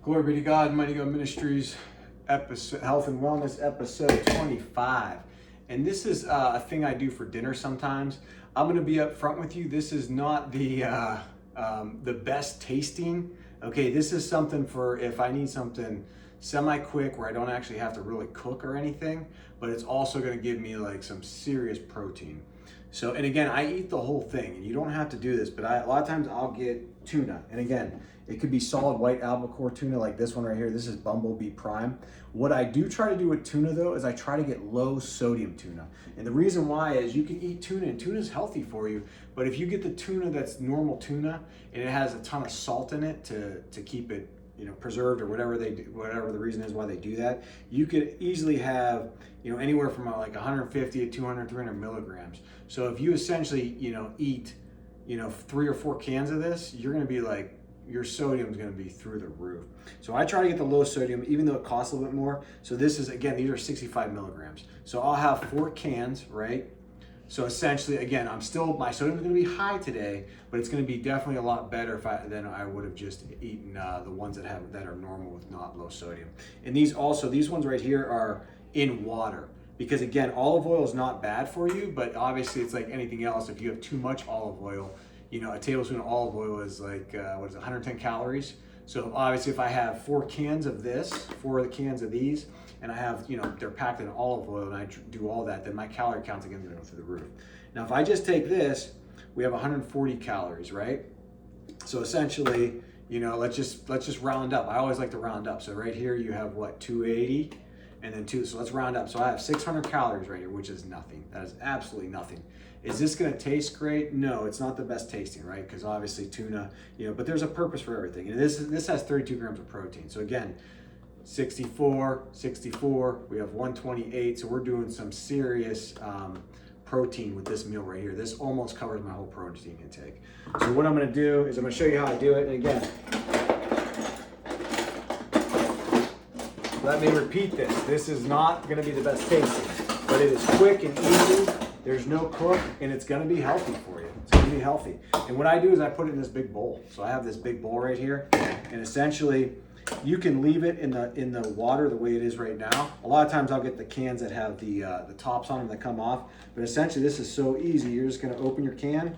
Glory be to God, Mighty God Ministries, episode Health and Wellness, episode 25. And this is a thing I do for dinner sometimes. I'm going to be up front with you. This is not the best tasting. Okay, this is something for if I need something semi-quick where I don't actually have to really cook or anything, but it's also going to give me like some serious protein. So, and again, I eat the whole thing, and you don't have to do this, but a lot of times I'll get tuna. And again, it could be solid white albacore tuna like this one right here. This is Bumblebee Prime. What I do try to do with tuna though, is I try to get low sodium tuna. And the reason why is you can eat tuna, and tuna is healthy for you, but if you get the tuna that's normal tuna, and it has a ton of salt in it to keep it preserved or whatever they do, whatever the reason is why they do that, you could easily have anywhere from like 150 to 200 300 milligrams. So if you essentially eat 3 or 4 cans of this, you're going to be like, your sodium is going to be through the roof. So I try to get the low sodium, even though it costs a little bit more. So this is, again, these are 65 milligrams. So I'll have 4 cans, right? So essentially, again, my sodium is going to be high today, but it's going to be definitely a lot better than I would have just eaten the ones that are normal with not low sodium. And these ones right here are in water, because again, olive oil is not bad for you, but obviously it's like anything else. If you have too much olive oil, a tablespoon of olive oil is like 110 calories. So obviously, if I have 4 cans of this, 4 of the cans of these, and I have, they're packed in olive oil, and I do all that, then my calorie count's again going to go through the roof. Now, if I just take this, we have 140 calories, right? So essentially, let's just round up. I always like to round up. So right here, you have what, 280, and then 2. So let's round up. So I have 600 calories right here, which is nothing. That is absolutely nothing. Is this going to taste great? No, it's not the best tasting, right? Because obviously tuna, but there's a purpose for everything. And this has 32 grams of protein. So again, 64, we have 128. So we're doing some serious protein with this meal right here. This almost covers my whole protein intake. So what I'm going to do is I'm going to show you how I do it. And again, let me repeat this. This is not going to be the best tasting, but it is quick and easy. There's no cook, and it's going to be healthy for you. It's going to be healthy. And what I do is I put it in this big bowl. So I have this big bowl right here, and essentially you can leave it in the water the way it is right now. A lot of times I'll get the cans that have the tops on them that come off, but essentially this is so easy. You're just going to open your can.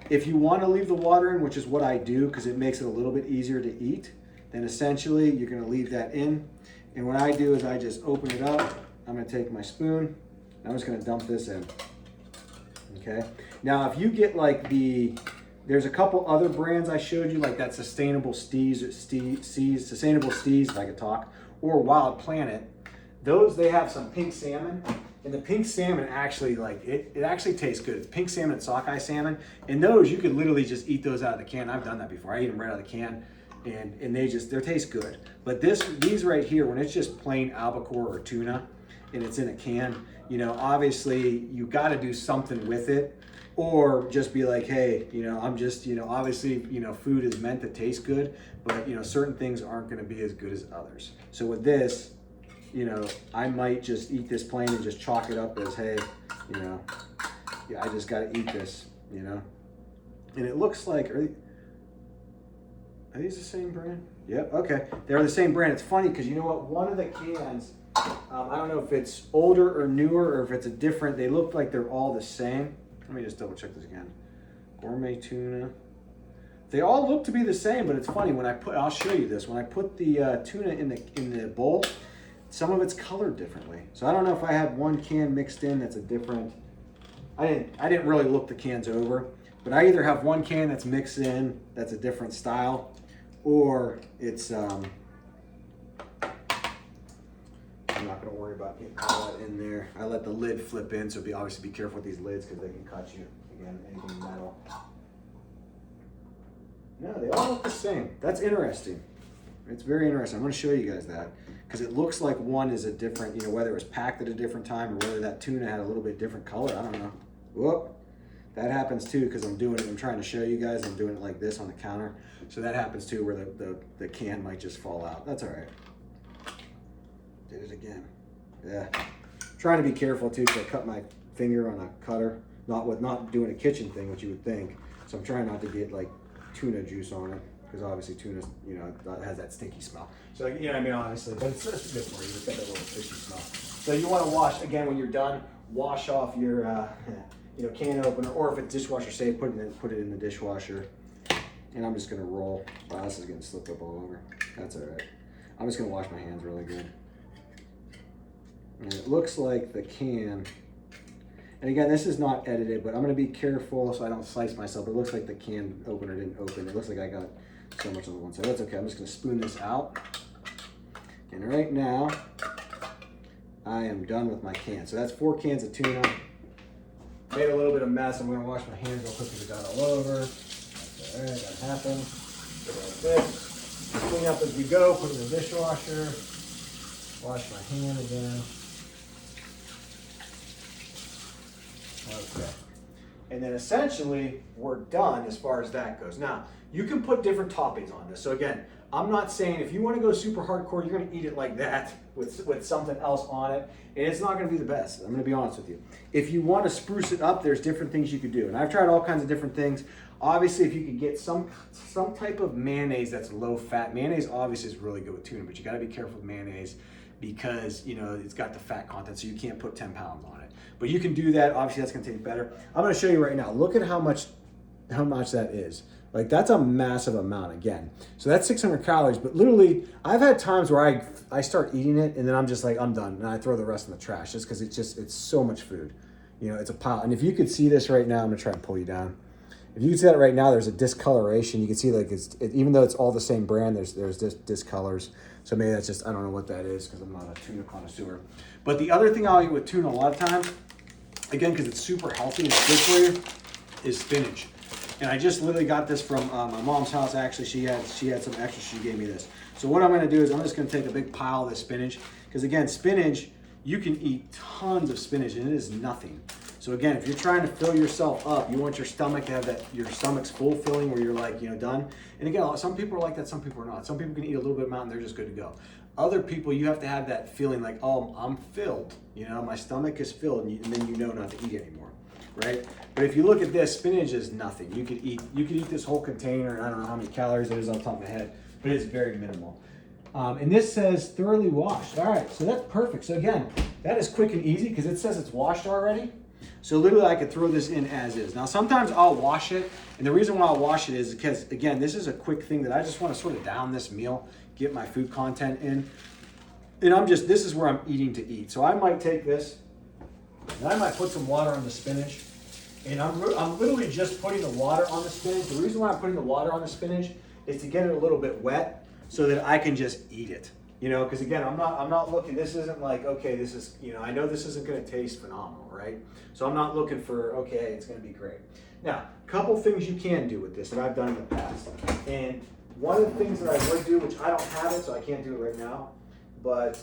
If you want to leave the water in, which is what I do because it makes it a little bit easier to eat, then essentially you're going to leave that in. And what I do is I just open it up. I'm going to take my spoon, and I'm just going to dump this in. Okay. Now, if you get like there's a couple other brands I showed you, like that Sustainable Steez, if I could talk, or Wild Planet. Those, they have some pink salmon, and the pink salmon actually, like, it actually tastes good. It's pink salmon and sockeye salmon, and those, you could literally just eat those out of the can. I've done that before. I eat them right out of the can, and they taste good. But these right here, when it's just plain albacore or tuna, and it's in a can, obviously you got to do something with it, or just be like, hey, I'm just, obviously, food is meant to taste good, but certain things aren't going to be as good as others. So with this, I might just eat this plain and just chalk it up as, hey, yeah, I just got to eat this, and it looks like, are these the same brand? Yep, okay, they're the same brand. It's funny because you know what, one of the cans, I don't know if it's older or newer or if it's a different, they look like they're all the same. Let me just double check this again. Gourmet tuna. They all look to be the same, but it's funny when I'll show you this. When I put the tuna in the bowl, some of it's colored differently. So I don't know if I had one can mixed in that's a different, I didn't really look the cans over, but I either have one can that's mixed in that's a different style, or it's I'm not going to worry about getting all that in there. I let the lid flip in, so obviously be careful with these lids because they can cut you. Again, anything metal. No, they all look the same. That's interesting. It's very interesting. I'm going to show you guys that because it looks like one is a different, whether it was packed at a different time or whether that tuna had a little bit different color. I don't know. Whoop. That happens too because I'm trying to show you guys. I'm doing it like this on the counter. So that happens too where the can might just fall out. That's all right. Did it again. Yeah. Trying to be careful too because I cut my finger on a cutter. Not doing a kitchen thing, which you would think. So I'm trying not to get like tuna juice on it. because obviously tuna, you know, has that stinky smell. So, you know what I mean, honestly, but it's good for you. It's got that little fishy smell. So you want to wash, again, when you're done, wash off your, you know, can opener, or if it's dishwasher safe, put it in the dishwasher. And I'm just gonna roll. Wow, this is getting slipped up all over. That's all right. I'm just gonna wash my hands really good. And it looks like the can, and again, this is not edited, but I'm gonna be careful so I don't slice myself. It looks like the can opener didn't open. It looks like I got so much on the one side. That's okay, I'm just gonna spoon this out. And right now, I am done with my can. So that's 4 cans of tuna. Made a little bit of mess. I'm gonna wash my hands real quick because it got all over. That's all right, that happened. Go like this. Clean up as we go, put it in the dishwasher. Wash my hand again. Okay. And then essentially, we're done as far as that goes. Now, you can put different toppings on this. So again, I'm not saying if you want to go super hardcore, you're going to eat it like that with something else on it, and it's not going to be the best. I'm going to be honest with you. If you want to spruce it up, there's different things you could do, and I've tried all kinds of different things. Obviously, if you could get some type of mayonnaise that's low fat, mayonnaise obviously is really good with tuna, but you got to be careful with mayonnaise because, you know, it's got the fat content, so you can't put 10 pounds on it. But you can do that. Obviously, that's going to taste better. I'm going to show you right now. Look at how much that is. Like, that's a massive amount again. So that's 600 calories, but literally I've had times where I start eating it and then I'm just like, I'm done. And I throw the rest in the trash just because it's so much food. You know, it's a pile. And if you could see this right now, I'm gonna try and pull you down. If you can see that right now, there's a discoloration. You can see like even though it's all the same brand, there's discolors. So maybe that's just, I don't know what that is because I'm not a tuna connoisseur. But the other thing I'll eat with tuna a lot of times, again, because it's super healthy and it's good for you, is spinach. And I just literally got this from my mom's house. Actually, she had some extra. She gave me this. So what I'm going to do is I'm just going to take a big pile of this spinach. Because again, spinach, you can eat tons of spinach and it is nothing. So again, if you're trying to fill yourself up, you want your stomach to have that, your stomach's full filling where you're like, you know, done. And again, some people are like that, some people are not. Some people can eat a little bit amount and they're just good to go. Other people, you have to have that feeling like, oh, I'm filled. You know, my stomach is filled, and then you know not to eat anymore. Right? But if you look at this, spinach is nothing. You could eat this whole container. I don't know how many calories it is off the top of my head, but it's very minimal. And this says thoroughly washed. All right, so that's perfect. So again, that is quick and easy because it says it's washed already. So literally I could throw this in as is. Now sometimes I'll wash it, and the reason why I'll wash it is because, again, this is a quick thing that I just want to sort of down this meal, get my food content in. And this is where I'm eating to eat. So I might take this, and I might put some water on the spinach. And I'm literally just putting the water on the spinach. The reason why I'm putting the water on the spinach is to get it a little bit wet so that I can just eat it. You know, because again, I'm not looking, this isn't like, okay, this is, you know, I know this isn't going to taste phenomenal, right? So I'm not looking for, okay, it's going to be great. Now, a couple things you can do with this that I've done in the past. And one of the things that I would do, which I don't have it, so I can't do it right now, but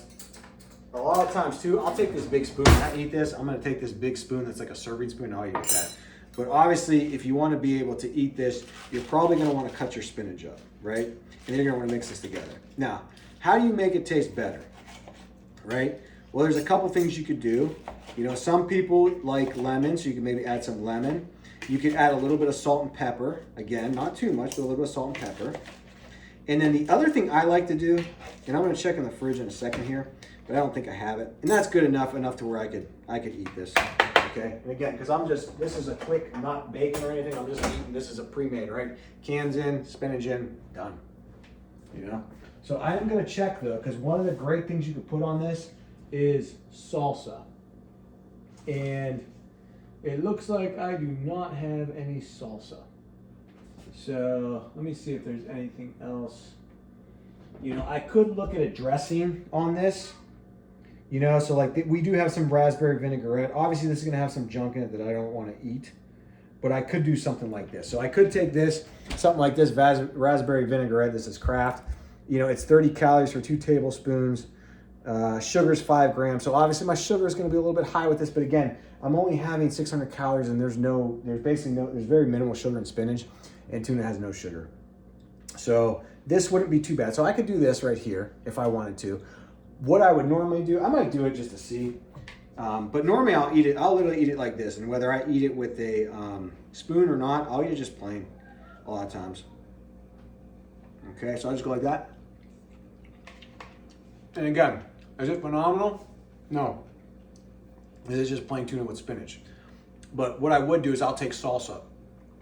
a lot of times too, I'll take this big spoon. When I eat this, I'm going to take this big spoon that's like a serving spoon, and I'll eat with that. But obviously, if you want to be able to eat this, you're probably going to want to cut your spinach up, right? And then you're going to want to mix this together. Now, how do you make it taste better, right? Well, there's a couple things you could do. You know, some people like lemon, so you can maybe add some lemon. You could add a little bit of salt and pepper. Again, not too much, but a little bit of salt and pepper. And then the other thing I like to do, and I'm going to check in the fridge in a second here, but I don't think I have it. And that's good enough to where I could eat this. Okay, and again, because this is a quick, not bacon or anything, I'm just eating, this is a pre-made, right? Cans in, spinach in, done. You know? So I am gonna check though, because one of the great things you could put on this is salsa. And it looks like I do not have any salsa. So let me see if there's anything else. You know, I could look at a dressing on this. You know, so like we do have some raspberry vinaigrette. Obviously, this is going to have some junk in it that I don't want to eat. But I could do something like this. So I could take this, something like this, raspberry vinaigrette. This is Kraft. You know, it's 30 calories for 2 tablespoons. Sugar's 5 grams. So obviously my sugar is going to be a little bit high with this. But again, I'm only having 600 calories, and there's very minimal sugar in spinach, and tuna has no sugar. So this wouldn't be too bad. So I could do this right here if I wanted to. What I would normally do, I might do it just to see, but normally I'll literally eat it like this. And whether I eat it with a spoon or not, I'll eat it just plain a lot of times. Okay, so I just go like that. And again, is it phenomenal? No. It is just plain tuna with spinach. But what I would do is I'll take salsa.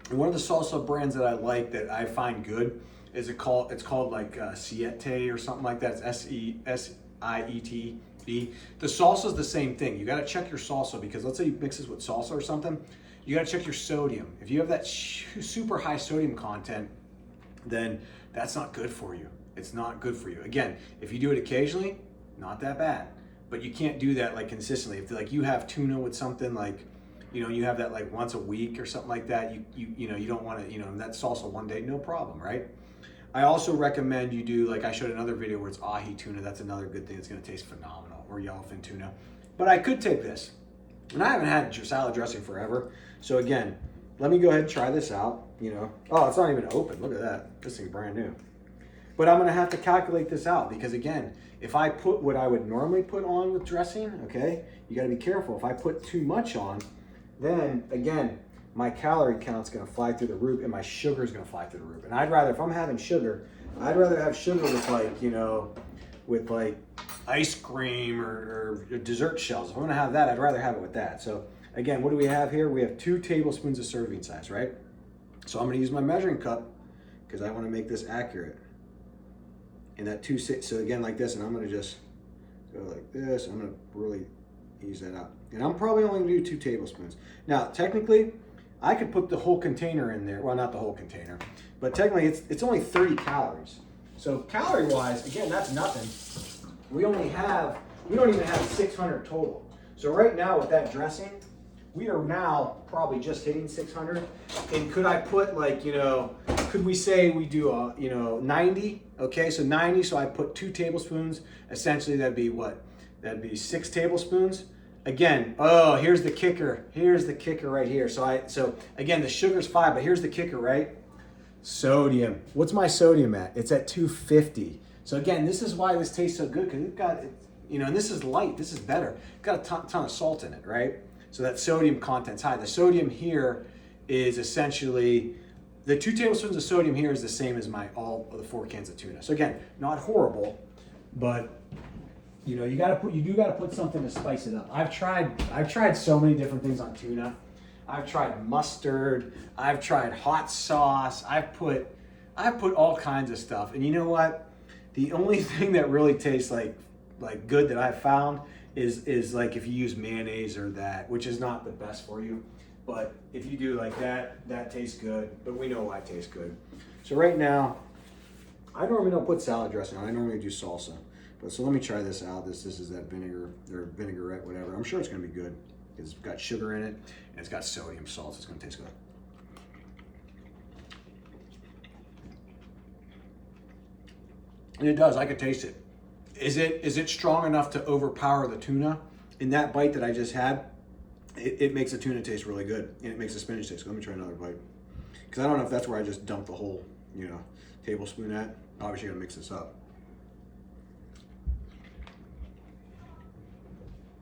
And one of the salsa brands that I like that I find good is it's called like Siete or something like that. It's Siete. The salsa is the same thing. You got to check your salsa because let's say you mix this with salsa or something. You got to check your sodium. If you have that super high sodium content, then that's not good for you. It's not good for you. Again, if you do it occasionally, not that bad. But you can't do that like consistently. If like you have tuna with something like, you have that like once a week or something like that, you don't want to, that salsa one day, no problem, right? I also recommend you do, like I showed another video where it's ahi tuna. That's another good thing. It's going to taste phenomenal, or yellowfin tuna. But I could take this. And I haven't had salad dressing forever. So again, let me go ahead and try this out, Oh, it's not even open. Look at that. This thing's brand new. But I'm going to have to calculate this out because again, if I put what I would normally put on with dressing, okay, you got to be careful. If I put too much on, then again, my calorie count's going to fly through the roof and my sugar's going to fly through the roof. And I'd rather, if I'm having sugar, I'd rather have sugar with like, with like ice cream or dessert shells. If I'm going to have that, I'd rather have it with that. So again, what do we have here? We have 2 tablespoons of serving size, right? So I'm going to use my measuring cup because I want to make this accurate. And that so again, like this, and I'm going to just go like this. I'm going to really ease that out. And I'm probably only going to do 2 tablespoons. Now, technically, I could put the whole container in there. Well, not the whole container, but technically it's only 30 calories. So calorie-wise, again, that's nothing. We don't even have 600 total. So right now with that dressing, we are now probably just hitting 600. And could I put like, could we say we do 90? Okay, so 90, so I put 2 tablespoons. Essentially that'd be what? That'd be 6 tablespoons. Again, oh, here's the kicker. Here's the kicker right here. So again, the sugar's 5, but here's the kicker, right? Sodium. What's my sodium at? It's at 250. So again, this is why this tastes so good because it's got, and this is light. This is better. It's got a ton of salt in it, right? So that sodium content's high. The sodium here is essentially, the 2 tablespoons of sodium here is the same as all of the 4 cans of tuna. So again, not horrible, but you do gotta put something to spice it up. I've tried so many different things on tuna. I've tried mustard, I've tried hot sauce, I've put all kinds of stuff. And you know what? The only thing that really tastes like good that I've found is like if you use mayonnaise or that, which is not the best for you. But if you do like that tastes good, but we know why it tastes good. So right now, I normally don't put salad dressing on, I normally do salsa. But so let me try this out. This is that vinegar or vinaigrette, whatever. I'm sure it's gonna be good because it's got sugar in it and it's got sodium salts. It's gonna taste good. And it does, I could taste it. Is it strong enough to overpower the tuna? In that bite that I just had, it makes the tuna taste really good and it makes the spinach taste good. Let me try another bite. Because I don't know if that's where I just dumped the whole, tablespoon at. Obviously you gotta mix this up.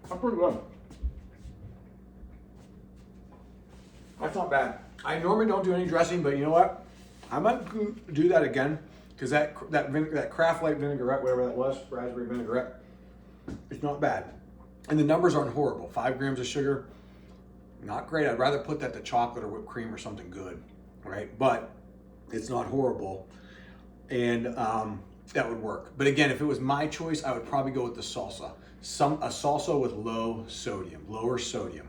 That's pretty good. That's not bad. I normally don't do any dressing, but you know what? I might do that again because that Kraft Light vinaigrette, whatever that was, raspberry vinaigrette, it's not bad. And the numbers aren't horrible. 5 grams of sugar, not great. I'd rather put that to chocolate or whipped cream or something good, right? But it's not horrible, and that would work. But again, if it was my choice, I would probably go with the salsa. A salsa with lower sodium.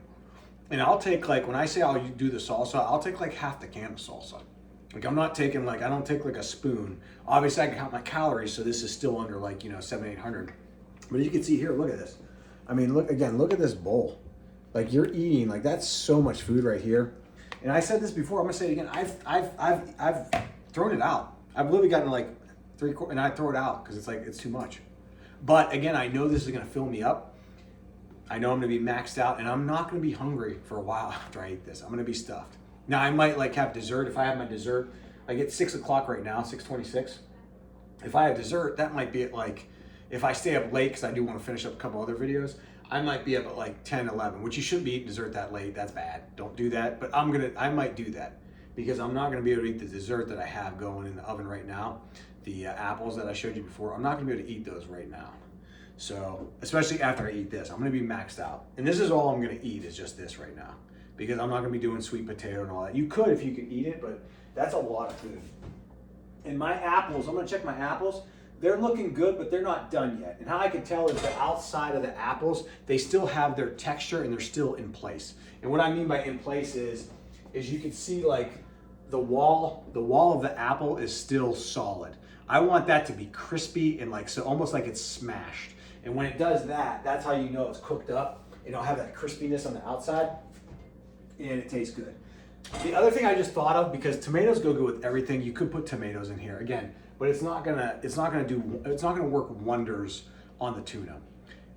And I'll take when I say I'll do the salsa, I'll take like half the can of salsa. Like I'm not taking I don't take like a spoon. Obviously I can count my calories, so this is still under 700-800. But you can see here, look at this. I mean, look at this bowl. Like you're eating, that's so much food right here. And I said this before, I'm gonna say it again. I've thrown it out. I've literally gotten 3/4, and I throw it out because it's too much. But again, I know this is gonna fill me up. I know I'm gonna be maxed out, and I'm not gonna be hungry for a while after I eat this. I'm gonna be stuffed. Now I might have dessert. If I have my dessert, I get 6 o'clock right now, 6:26. If I have dessert, that might be at if I stay up late, because I do want to finish up a couple other videos, I might be up at 10, 11, which you shouldn't be eating dessert that late. That's bad. Don't do that. But I might do that because I'm not gonna be able to eat the dessert that I have going in the oven right now. the apples that I showed you before, I'm not gonna be able to eat those right now. So, especially after I eat this, I'm gonna be maxed out. And this is all I'm gonna eat is just this right now, because I'm not gonna be doing sweet potato and all that. You could if you could eat it, but that's a lot of food. And my apples, I'm gonna check my apples. They're looking good, but they're not done yet. And how I can tell is the outside of the apples, they still have their texture and they're still in place. And what I mean by in place is you can see like the wall of the apple is still solid. I want that to be crispy and like, so almost like it's smashed. And when it does that, that's how you know it's cooked up. It'll have that crispiness on the outside and it tastes good. The other thing I just thought of, because tomatoes go good with everything, you could put tomatoes in here again, but it's not gonna work wonders on the tuna.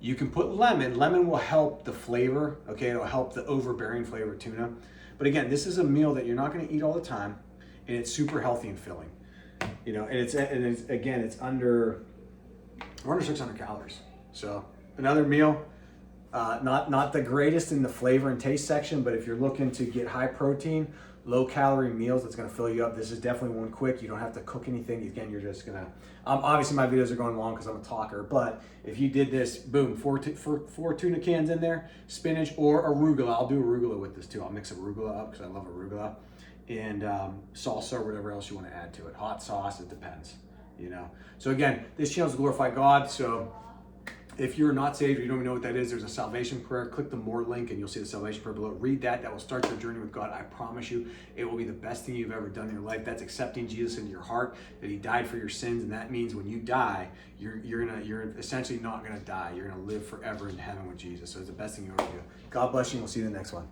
You can put lemon. Lemon will help the flavor, okay? It'll help the overbearing flavor of tuna. But again, this is a meal that you're not gonna eat all the time, and it's super healthy and filling. You know, and it's under 600 calories. So another meal, not the greatest in the flavor and taste section, but if you're looking to get high protein, low calorie meals that's gonna fill you up, this is definitely one quick. You don't have to cook anything. Again, you're just gonna, obviously my videos are going long because I'm a talker, but if you did this, boom, four tuna cans in there, spinach or arugula. I'll do arugula with this too. I'll mix arugula up because I love arugula, and salsa or whatever else you want to add to it. Hot sauce, it depends, you know. So again, this channel is to glorify God. So if you're not saved or you don't even know what that is, there's a salvation prayer. Click the more link and you'll see the salvation prayer below. Read that. That will start your journey with God. I promise you, it will be the best thing you've ever done in your life. That's accepting Jesus into your heart, that he died for your sins. And that means when you die, you're essentially not gonna die. You're gonna live forever in heaven with Jesus. So it's the best thing you ever do. God bless you, and we'll see you in the next one.